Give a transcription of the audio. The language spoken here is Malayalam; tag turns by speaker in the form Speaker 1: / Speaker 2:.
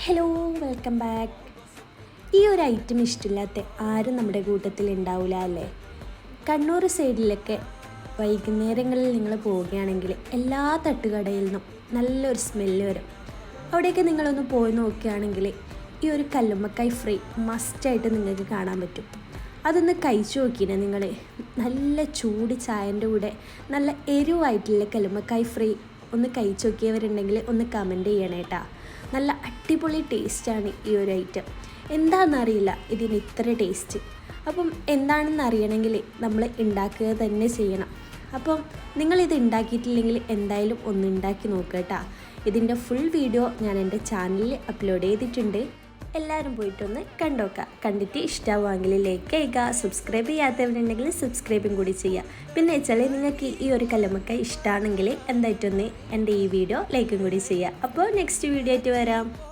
Speaker 1: Hello, welcome back. ഈ ഒരു ഐറ്റം ഇഷ്ടമില്ലാത്ത ആരും നമ്മുടെ കൂട്ടത്തിൽ ഉണ്ടാവില്ല അല്ലേ? കണ്ണൂർ സൈഡിലൊക്കെ വൈകുന്നേരങ്ങളിൽ നിങ്ങൾ പോവുകയാണെങ്കിൽ എല്ലാ തട്ടുകടയിൽ നിന്നും നല്ലൊരു സ്മെല്ല് വരും. അവിടെയൊക്കെ നിങ്ങളൊന്ന് പോയി നോക്കുകയാണെങ്കിൽ ഈ ഒരു കല്ലുമ്മക്കായ് ഫ്രൈ മസ്റ്റായിട്ട് നിങ്ങൾക്ക് കാണാൻ പറ്റും. അതൊന്ന് കഴിച്ചു നോക്കിനെ നിങ്ങൾ. നല്ല ചൂട് ചായൻ്റെ കൂടെ നല്ല എരിവായിട്ടുള്ള കല്ലുമ്മക്കായ് ഫ്രൈ ഒന്ന് കഴിച്ചു നോക്കിയവരുണ്ടെങ്കിൽ ഒന്ന് കമൻറ്റ് ചെയ്യണേ കേട്ടോ. നല്ല അടിപൊളി ടേസ്റ്റാണ് ഈ ഒരു ഐറ്റം. എന്താണെന്നറിയില്ല ഇതിന് ഇത്ര ടേസ്റ്റ്. അപ്പം എന്താണെന്ന് അറിയണമെങ്കിൽ നമ്മൾ ഉണ്ടാക്കുക തന്നെ ചെയ്യണം. അപ്പം നിങ്ങളിത് ഉണ്ടാക്കിയിട്ടില്ലെങ്കിൽ എന്തായാലും ഒന്ന് ഉണ്ടാക്കി നോക്കുക കേട്ടോ. ഇതിൻ്റെ ഫുൾ വീഡിയോ ഞാൻ എൻ്റെ ചാനലിൽ അപ്ലോഡ് ചെയ്തിട്ടുണ്ട്. എല്ലാവരും പോയിട്ടൊന്ന് കണ്ടോക്കാം. കണ്ടിട്ട് ഇഷ്ടമാവുമെങ്കിൽ ലൈക്ക് ചെയ്യുക. സബ്സ്ക്രൈബ് ചെയ്യാത്തവരുണ്ടെങ്കിൽ സബ്സ്ക്രൈബും കൂടി ചെയ്യുക. പിന്നെ വെച്ചാൽ നിങ്ങൾക്ക് ഈ ഒരു കല്ലുമ്മക്കായ് ഇഷ്ടമാണെങ്കിൽ എന്തായിട്ടൊന്ന് എൻ്റെ ഈ വീഡിയോ ലൈക്കും കൂടി ചെയ്യുക. അപ്പോൾ നെക്സ്റ്റ് വീഡിയോ ആയിട്ട് വരാം.